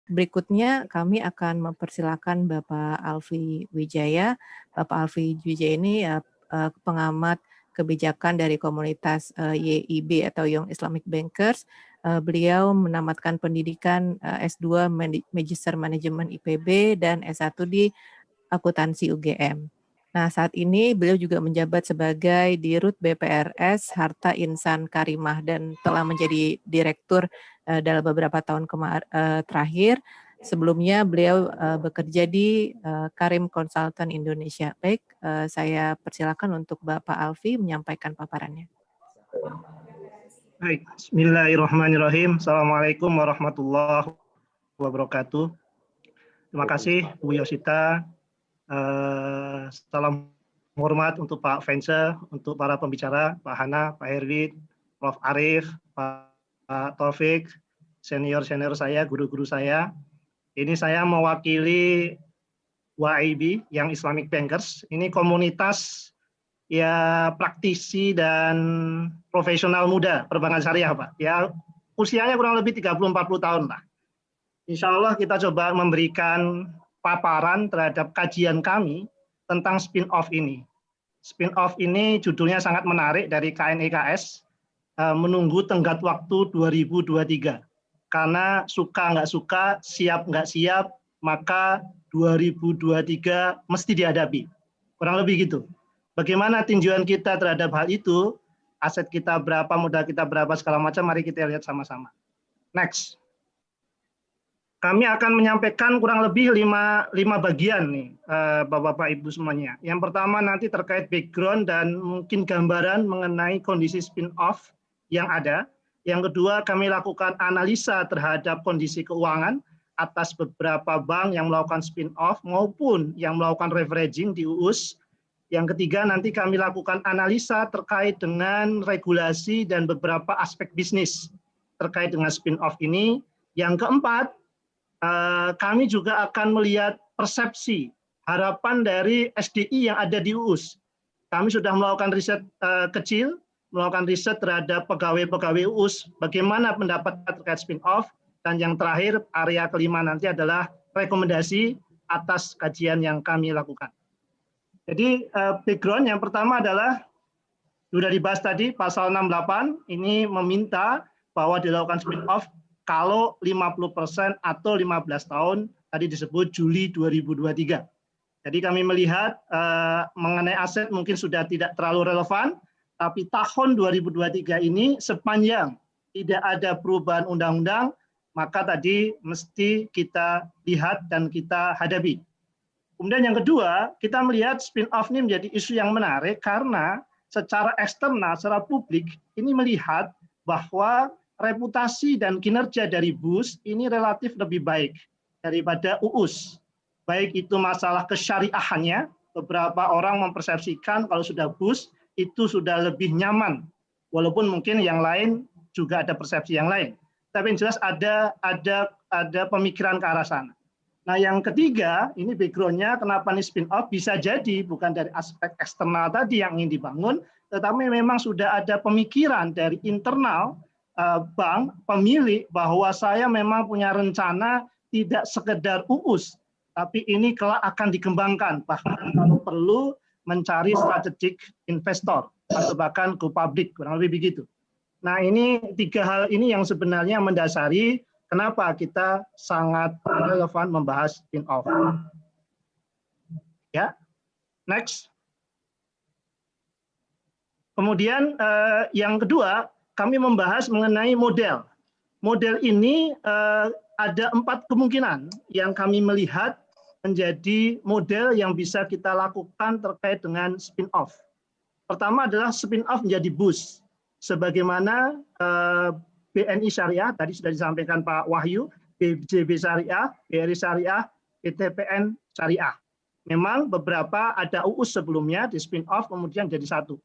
Berikutnya kami akan mempersilakan Bapak Alfi Wijaya. Bapak Alfi Wijaya ini pengamat kebijakan dari komunitas YIB atau Young Islamic Bankers. Beliau menamatkan pendidikan S2 Magister Manajemen IPB dan S1 di Akuntansi UGM. Nah, saat ini beliau juga menjabat sebagai Dirut BPRS Harta Insan Karimah dan telah menjadi direktur dalam beberapa tahun terakhir. Sebelumnya beliau bekerja di Karim Consultant Indonesia. Baik, saya persilakan untuk Bapak Alfi menyampaikan paparannya. Baik, bismillahirrahmanirrahim. Assalamualaikum warahmatullahi wabarakatuh. Terima kasih Bu Yosita. Salam hormat untuk Pak Fense, untuk para pembicara, Pak Hana, Pak Herwin, Prof. Arif, Pak Taufik, senior-senior saya, guru-guru saya. Ini saya mewakili YIB, yang Islamic Bankers. Ini komunitas ya praktisi dan profesional muda perbankan syariah, Pak. Ya usianya kurang lebih 30-40 tahun lah. Insya Allah kita coba memberikan paparan terhadap kajian kami tentang spin-off ini. Spin-off ini judulnya sangat menarik dari KNEKS, menunggu tenggat waktu 2023. Karena suka nggak suka, siap nggak siap, maka 2023 mesti dihadapi. Kurang lebih gitu. Bagaimana tinjauan kita terhadap hal itu, aset kita berapa, modal kita berapa, segala macam, mari kita lihat sama-sama. Next. Kami akan menyampaikan kurang lebih lima bagian nih, Bapak-Bapak Ibu semuanya. Yang pertama nanti terkait background dan mungkin gambaran mengenai kondisi spin-off yang ada. Yang kedua kami lakukan analisa terhadap kondisi keuangan atas beberapa bank yang melakukan spin-off maupun yang melakukan leveraging di UUS. Yang ketiga nanti kami lakukan analisa terkait dengan regulasi dan beberapa aspek bisnis terkait dengan spin-off ini. Yang keempat, kami juga akan melihat persepsi harapan dari SDI yang ada di UUS. Kami sudah melakukan riset kecil, melakukan riset terhadap pegawai-pegawai UUS, bagaimana pendapat terkait spin-off, dan yang terakhir area kelima nanti adalah rekomendasi atas kajian yang kami lakukan. Jadi background yang pertama adalah sudah dibahas tadi pasal 68 ini meminta bahwa dilakukan spin-off kalau 50% atau 15 tahun, tadi disebut Juli 2023. Jadi kami melihat mengenai aset mungkin sudah tidak terlalu relevan, tapi tahun 2023 ini sepanjang tidak ada perubahan undang-undang, maka tadi mesti kita lihat dan kita hadapi. Kemudian yang kedua, kita melihat spin-off ini menjadi isu yang menarik karena secara eksternal, secara publik, ini melihat bahwa reputasi dan kinerja dari BUS ini relatif lebih baik daripada UUS. Baik itu masalah kesyariahannya, beberapa orang mempersepsikan kalau sudah BUS itu sudah lebih nyaman, walaupun mungkin yang lain juga ada persepsi yang lain. Tapi yang jelas ada pemikiran ke arah sana. Nah yang ketiga, ini background-nya kenapa ini spin-off bisa jadi bukan dari aspek eksternal tadi yang ingin dibangun, tetapi memang sudah ada pemikiran dari internal bank pemilik bahwa saya memang punya rencana tidak sekedar UUS, tapi ini kelak akan dikembangkan, bahkan kalau perlu mencari strategic investor atau bahkan go public, kurang lebih begitu. Nah ini tiga hal ini yang sebenarnya mendasari kenapa kita sangat relevan membahas spin-off. Ya, next. Kemudian yang kedua, kami membahas mengenai model. Model ini ada 4 kemungkinan yang kami melihat menjadi model yang bisa kita lakukan terkait dengan spin-off. Pertama adalah spin-off menjadi BUS. Sebagaimana BNI Syariah, tadi sudah disampaikan Pak Wahyu, BJB Syariah, BRI Syariah, PTPN Syariah. Memang beberapa ada UUS sebelumnya di spin-off kemudian jadi satu.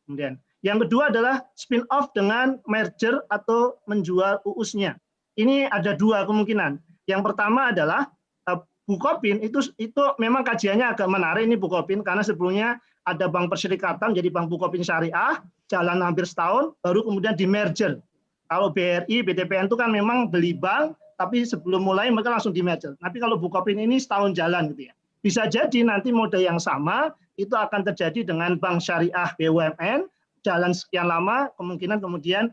Kemudian yang kedua adalah spin-off dengan merger atau menjual UUS-nya. Ini ada 2 kemungkinan. Yang pertama adalah Bukopin itu memang kajiannya agak menarik ini Bukopin karena sebelumnya ada bank perserikatan jadi bank Bukopin Syariah jalan hampir setahun baru kemudian di merger. Kalau BRI, BTPN itu kan memang beli bank tapi sebelum mulai mereka langsung di merger. Tapi kalau Bukopin ini setahun jalan gitu ya. Bisa jadi nanti mode yang sama itu akan terjadi dengan Bank Syariah BUMN, jalan sekian lama, kemungkinan kemudian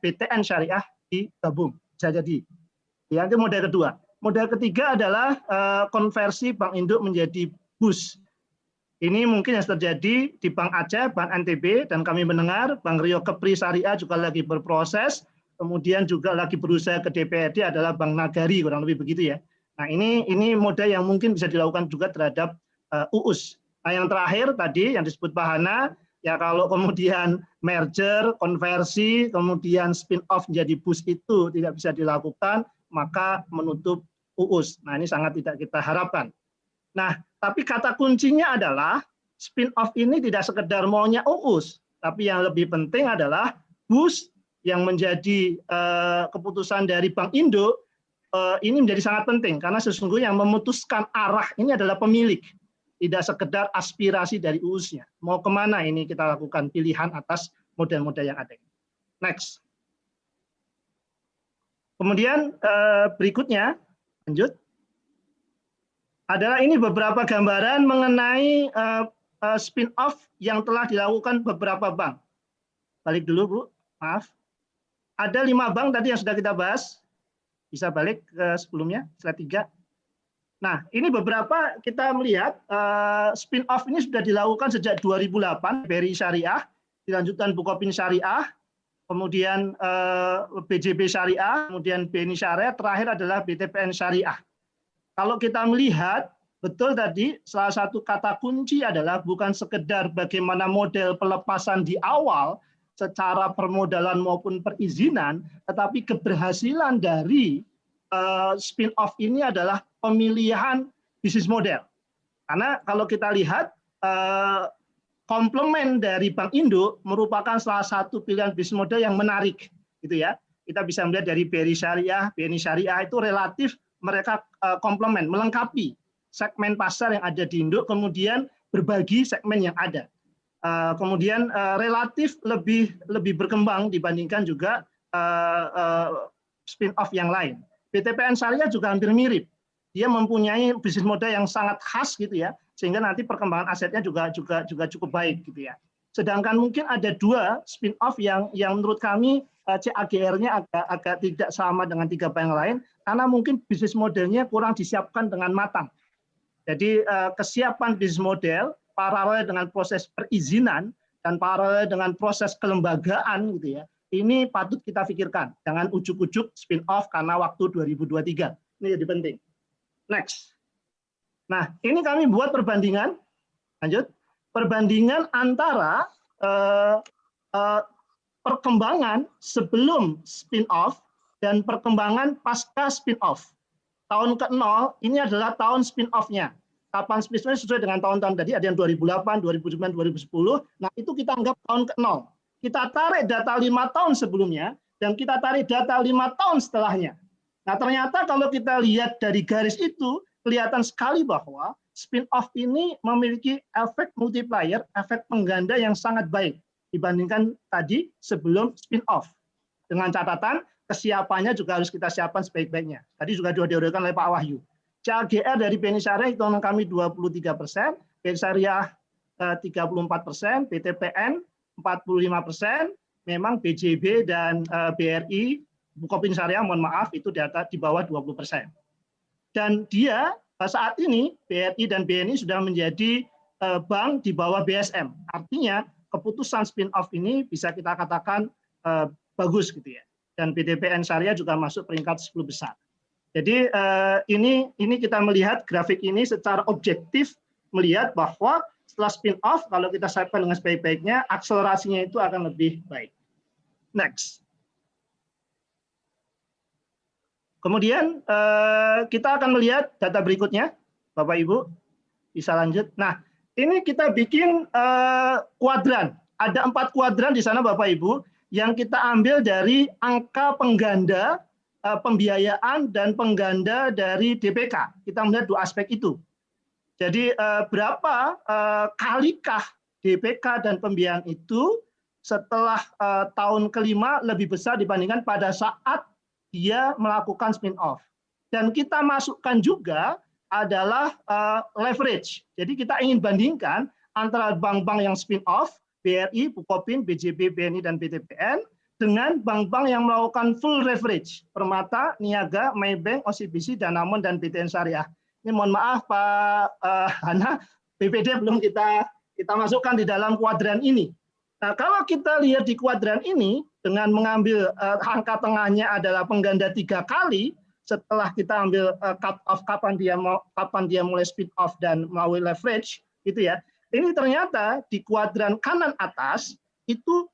BTN Syariah digabung. Bisa jadi. Ya, itu mode kedua. Mode ketiga adalah konversi Bank Induk menjadi BUS. Ini mungkin yang terjadi di Bank Aceh, Bank NTB, dan kami mendengar Bank Rio Kepri Syariah juga lagi berproses, kemudian juga lagi berusaha ke DPRD adalah Bank Nagari, kurang lebih begitu ya. Nah ini mode yang mungkin bisa dilakukan juga terhadap UUS. Nah yang terakhir tadi yang disebut Pak Hana, ya kalau kemudian merger, konversi, kemudian spin-off menjadi BUS itu tidak bisa dilakukan, maka menutup UUS. Nah ini sangat tidak kita harapkan. Nah, tapi kata kuncinya adalah spin-off ini tidak sekedar maunya UUS, tapi yang lebih penting adalah BUS yang menjadi keputusan dari Bank Indo ini menjadi sangat penting karena sesungguhnya yang memutuskan arah ini adalah pemilik, tidak sekedar aspirasi dari UUS-nya. Mau kemana ini kita lakukan pilihan atas model-model yang ada. Next. Kemudian berikutnya, lanjut. Adalah ini beberapa gambaran mengenai spin-off yang telah dilakukan beberapa bank. Balik dulu, Bu. Maaf. Ada 5 bank tadi yang sudah kita bahas. Bisa balik ke sebelumnya, slide 3. Nah, ini beberapa kita melihat spin-off ini sudah dilakukan sejak 2008, BRI Syariah, dilanjutkan Bukopin Syariah, kemudian BJB Syariah, kemudian BNI Syariah, terakhir adalah BTPN Syariah. Kalau kita melihat, betul tadi salah satu kata kunci adalah bukan sekedar bagaimana model pelepasan di awal secara permodalan maupun perizinan, tetapi keberhasilan dari spin-off ini adalah pemilihan bisnis model. Karena kalau kita lihat, komplement dari Bank Indo merupakan salah satu pilihan bisnis model yang menarik. Gitu ya. Kita bisa melihat dari BRI Syariah, BNI Syariah itu relatif mereka komplement, melengkapi segmen pasar yang ada di Indo, kemudian berbagi segmen yang ada. Kemudian relatif lebih berkembang dibandingkan juga spin-off yang lain. BTPN Syariah juga hampir mirip. Dia mempunyai bisnis model yang sangat khas gitu ya, sehingga nanti perkembangan asetnya juga cukup baik gitu ya. Sedangkan mungkin ada 2 spin-off yang menurut kami CAGR-nya agak tidak sama dengan 3 bank yang lain, karena mungkin bisnis modelnya kurang disiapkan dengan matang. Jadi kesiapan bisnis model paralel dengan proses perizinan dan paralel dengan proses kelembagaan gitu ya. Ini patut kita pikirkan, jangan ujuk-ujuk spin-off karena waktu 2023. Ini jadi penting. Next. Nah, ini kami buat perbandingan. Lanjut. Perbandingan antara perkembangan sebelum spin-off dan perkembangan pasca spin-off. Tahun ke-0 ini adalah tahun spin-off-nya. Kapan spin-off sesuai dengan tahun-tahun tadi, ada yang 2008, 2009, 2010. Nah, itu kita anggap tahun ke-0. Kita tarik data 5 tahun sebelumnya, dan kita tarik data 5 tahun setelahnya. Nah, ternyata kalau kita lihat dari garis itu, kelihatan sekali bahwa spin-off ini memiliki efek multiplier, efek pengganda yang sangat baik dibandingkan tadi sebelum spin-off. Dengan catatan, kesiapannya juga harus kita siapkan sebaik-baiknya. Tadi juga diuraikan oleh Pak Wahyu. CAGR dari BNI Syariah hitungan kami 23%, BNI Syariah 34%, BTPN 45%, memang BJB dan BRI, Bukopin Syariah, mohon maaf, itu di bawah 20%. Dan dia saat ini, BRI dan BNI sudah menjadi bank di bawah BSM. Artinya, keputusan spin-off ini bisa kita katakan bagus gitu ya. Dan BTPN Syariah juga masuk peringkat 10 besar. Jadi ini kita melihat grafik ini secara objektif melihat bahwa setelah spin-off kalau kita siapkan dengan sebaik-baiknya, akselerasinya itu akan lebih baik. Next. Kemudian kita akan melihat data berikutnya, Bapak Ibu bisa lanjut. Nah, ini kita bikin kuadran. Ada 4 kuadran di sana, Bapak Ibu, yang kita ambil dari angka pengganda pembiayaan dan pengganda dari DPK. Kita melihat 2 aspek itu. Jadi berapa kalikah DPK dan pembiayaan itu setelah tahun ke-5 lebih besar dibandingkan pada saat dia melakukan spin-off. Dan kita masukkan juga adalah leverage. Jadi kita ingin bandingkan antara bank-bank yang spin-off, BRI, Bukopin, BJB, BNI, dan BTPN, dengan bank-bank yang melakukan full leverage, Permata, Niaga, Maybank, OCBC, Danamon, dan BTN Syariah. Ini mohon maaf Pak Hana, BPD belum kita masukkan di dalam kuadran ini. Nah, kalau kita lihat di kuadran ini, dengan mengambil angka tengahnya adalah pengganda 3 kali, setelah kita ambil cut off kapan dia mulai spin off dan melalui leverage, gitu ya. Ini ternyata di kuadran kanan atas itu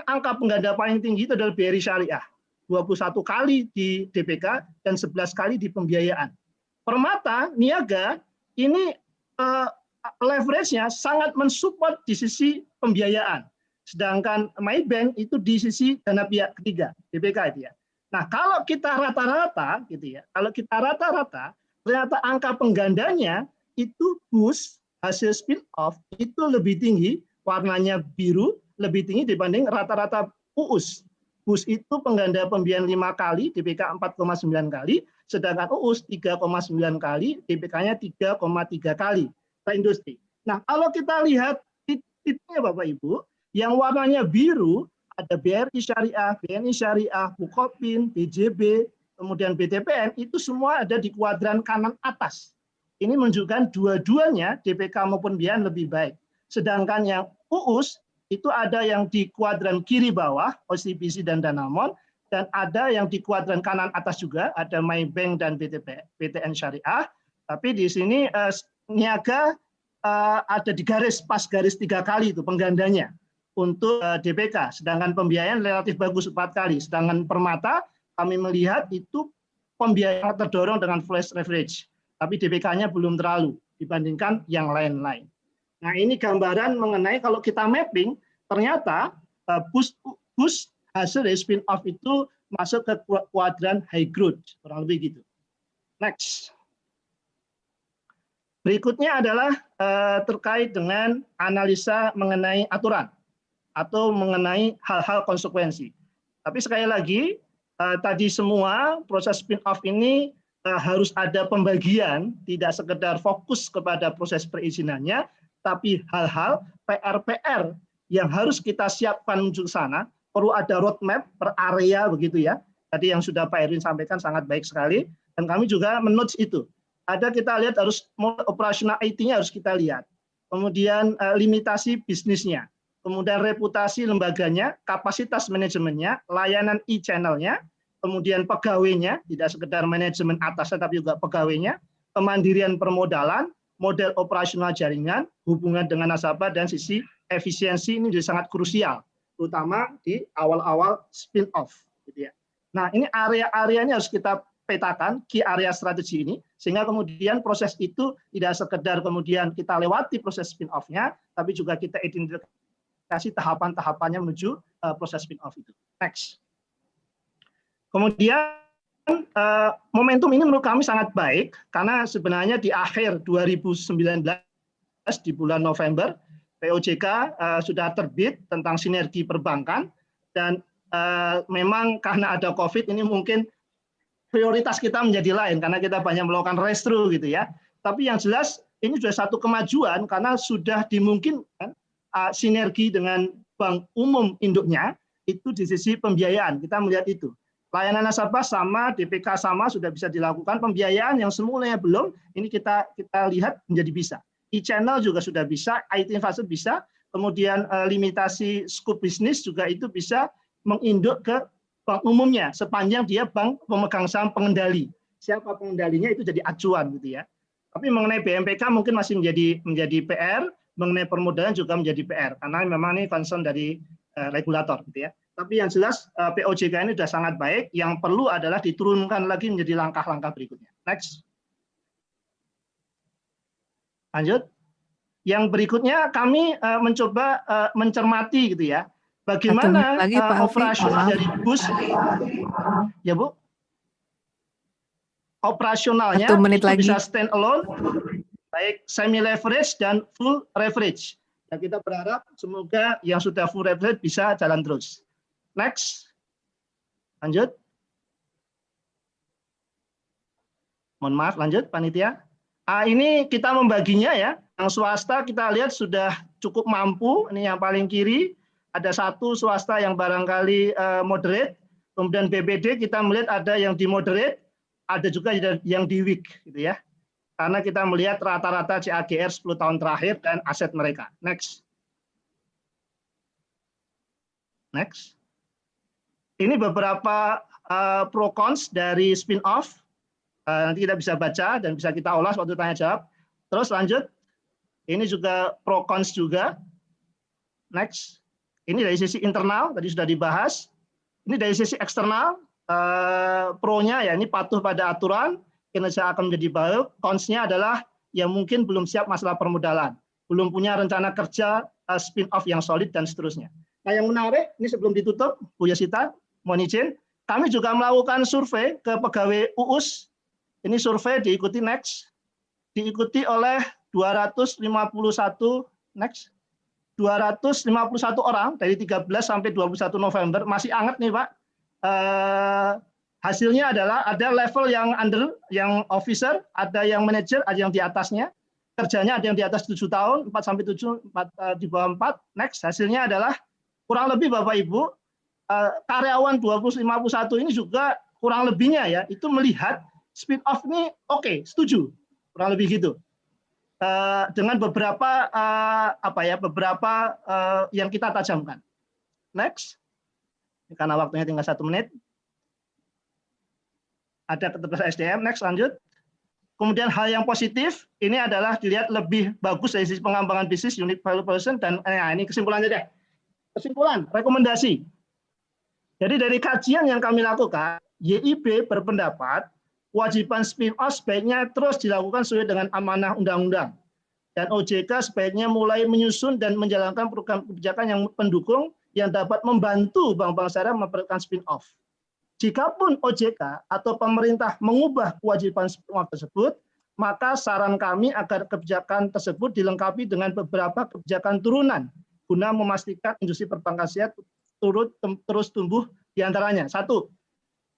angka pengganda paling tinggi itu adalah BRI Syariah, 21 kali di DPK dan 11 kali di pembiayaan. Permata, Niaga, ini leverage-nya sangat mensupport di sisi pembiayaan. Sedangkan Maybank itu di sisi dana pihak ketiga, DPK itu ya. Nah, kalau kita rata-rata gitu ya, ternyata angka penggandanya itu BUS hasil spin-off itu lebih tinggi, warnanya biru, lebih tinggi dibanding rata-rata UUS. BUS itu pengganda pembiayaan 5 kali, DPK 4,9 kali, sedangkan UUS 3,9 kali, DPK-nya 3,3 kali per industri. Nah, kalau kita lihat titiknya Bapak Ibu, yang warnanya biru ada BRI Syariah, BNI Syariah, Bukopin, BJB, kemudian BTPN, itu semua ada di kuadran kanan atas. Ini menunjukkan dua-duanya DPK maupun BIAN lebih baik. Sedangkan yang UUS itu ada yang di kuadran kiri bawah, OCBC dan Danamon, dan ada yang di kuadran kanan atas juga, ada Maybank dan BTN Syariah. Tapi di sini Niaga ada di pas garis 3 kali itu penggandanya untuk DPK, sedangkan pembiayaan relatif bagus 4 kali. Sedangkan Permata kami melihat itu pembiayaan terdorong dengan flash leverage, tapi DPK-nya belum terlalu dibandingkan yang lain-lain. Nah, ini gambaran mengenai kalau kita mapping, ternyata BUS hasil dari spin-off itu masuk ke kuadran high growth, kurang lebih gitu. Next. Berikutnya adalah terkait dengan analisa mengenai aturan atau mengenai hal-hal konsekuensi. Tapi sekali lagi, tadi semua proses spin-off ini harus ada pembagian, tidak sekedar fokus kepada proses perizinannya, tapi hal-hal PR-PR yang harus kita siapkan menuju ke sana, perlu ada roadmap per area begitu ya. Tadi yang sudah Pak Erwin sampaikan sangat baik sekali, dan kami juga men-notes itu. Ada kita lihat harus operasional IT-nya harus kita lihat. Kemudian limitasi bisnisnya, kemudian reputasi lembaganya, kapasitas manajemennya, layanan e-channel-nya, kemudian pegawainya, tidak sekedar manajemen atasnya tapi juga pegawainya, kemandirian permodalan, model operasional jaringan, hubungan dengan nasabah, dan sisi efisiensi ini jadi sangat krusial, terutama di awal-awal spin-off. Gitu ya. Nah, ini area-areanya harus kita petakan, key area strategi ini, sehingga kemudian proses itu tidak sekedar kemudian kita lewati proses spin-off-nya, tapi juga kita identifikasi tahapan-tahapannya menuju proses spin-off itu. Next. Kemudian momentum ini menurut kami sangat baik karena sebenarnya di akhir 2019 di bulan November POJK sudah terbit tentang sinergi perbankan, dan memang karena ada COVID ini mungkin prioritas kita menjadi lain karena kita banyak melakukan restru gitu ya. Tapi yang jelas ini sudah satu kemajuan karena sudah dimungkinkan sinergi dengan bank umum induknya itu di sisi pembiayaan, kita melihat itu. Layanan nasabah sama, DPK sama sudah bisa dilakukan, pembiayaan yang semulanya belum, ini kita lihat menjadi bisa. E-channel juga sudah bisa, IT infrastruktur bisa, kemudian limitasi scope bisnis juga itu bisa menginduk ke bank umumnya sepanjang dia bank pemegang saham pengendali. Siapa pengendalinya itu jadi acuan gitu ya. Tapi mengenai BMPK mungkin masih menjadi PR, mengenai permodalan juga menjadi PR karena memang ini concern dari regulator gitu ya. Tapi yang jelas POJK ini sudah sangat baik, yang perlu adalah diturunkan lagi menjadi langkah-langkah berikutnya. Next. Lanjut. Yang berikutnya kami mencoba mencermati gitu ya. Bagaimana lagi, Pak operasional dari BUS. Ya Bu. Operasionalnya itu bisa stand alone, baik semi leverage dan full leverage. Dan kita berharap semoga yang sudah full leverage bisa jalan terus. Next. Lanjut. Mohon maaf, lanjut panitia. Ini kita membaginya ya. Yang swasta kita lihat sudah cukup mampu. Ini yang paling kiri. Ada satu swasta yang barangkali moderate. Kemudian BPD kita melihat ada yang di moderate, ada juga yang di weak, gitu ya. Karena kita melihat rata-rata CAGR 10 tahun terakhir dan aset mereka. Next. Next. Ini beberapa pro cons dari spin-off. Nanti kita bisa baca dan bisa kita ulas waktu tanya jawab. Terus lanjut. Ini juga pro cons juga. Next. Ini dari sisi internal, tadi sudah dibahas. Ini dari sisi eksternal, pro-nya ya ini patuh pada aturan, kinerja akan menjadi baik. Cons-nya adalah yang mungkin belum siap masalah permodalan, belum punya rencana kerja spin-off yang solid dan seterusnya. Nah yang menarik, ini sebelum ditutup, Bu Yosita, mohon izin, kami juga melakukan survei ke pegawai UUS. Ini survei diikuti next, diikuti oleh 251 next. 251 orang dari 13 sampai 21 November, masih hangat nih Pak. Hasilnya adalah ada level yang under, yang officer, ada yang manager, ada yang di atasnya. Kerjanya ada yang di atas 7 tahun, 4 sampai 7, 4, di bawah 4. Next, hasilnya adalah kurang lebih Bapak Ibu, karyawan 251 ini juga kurang lebihnya ya, itu melihat spin off ini oke, setuju. Kurang lebih gitu. Dengan beberapa yang kita tajamkan. Next, karena waktunya tinggal 1 menit. Ada keterbatasan SDM. Next, lanjut. Kemudian hal yang positif ini adalah dilihat lebih bagus dari sisi pengembangan bisnis, unit value proposition, dan ini kesimpulannya deh. Kesimpulan, rekomendasi. Jadi dari kajian yang kami lakukan, YIB berpendapat kewajiban spin-off sebaiknya terus dilakukan sesuai dengan amanah undang-undang. Dan OJK sebaiknya mulai menyusun dan menjalankan program kebijakan yang pendukung yang dapat membantu bank-bank syariah memperolehkan spin-off. Jikapun OJK atau pemerintah mengubah kewajiban spin-off tersebut, maka saran kami agar kebijakan tersebut dilengkapi dengan beberapa kebijakan turunan guna memastikan industri perbankan syariah terus tumbuh diantaranya. 1.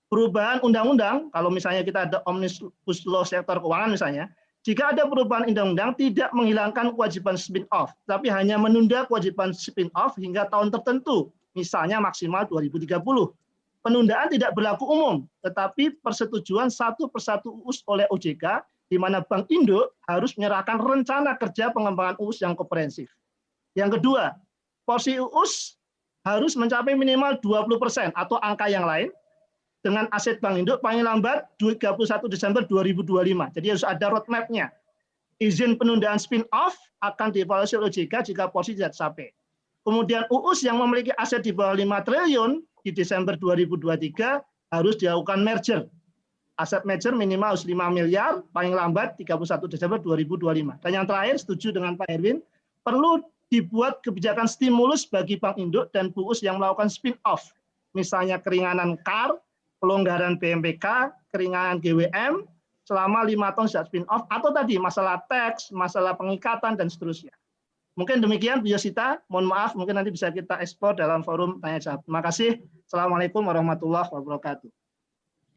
Perubahan undang-undang, kalau misalnya kita ada Omnibus Law sektor keuangan misalnya, jika ada perubahan undang-undang tidak menghilangkan kewajiban spin-off, tapi hanya menunda kewajiban spin-off hingga tahun tertentu, misalnya maksimal 2030. Penundaan tidak berlaku umum, tetapi persetujuan satu persatu UUS oleh OJK, di mana Bank Induk harus menyerahkan rencana kerja pengembangan UUS yang komprehensif. Yang kedua, porsi UUS harus mencapai minimal 20% atau angka yang lain, dengan aset Bank Induk paling lambat 31 Desember 2025. Jadi harus ada roadmap-nya. Izin penundaan spin-off akan dievaluasi oleh OJK jika porsi tidak tercapai. Kemudian UUS yang memiliki aset di bawah 5 triliun di Desember 2023 harus dilakukan merger. Aset merger minimal harus 5 miliar, paling lambat 31 Desember 2025. Dan yang terakhir, setuju dengan Pak Erwin, perlu dibuat kebijakan stimulus bagi Bank Induk dan UUS yang melakukan spin-off. Misalnya keringanan KAR, pelonggaran BMPK, keringanan GWM, selama 5 tahun sejak spin-off, atau tadi masalah teks, masalah pengikatan, dan seterusnya. Mungkin demikian, Bu Yosita. Mohon maaf, mungkin nanti bisa kita ekspor dalam forum tanya jawab. Terima kasih. Assalamualaikum warahmatullahi wabarakatuh.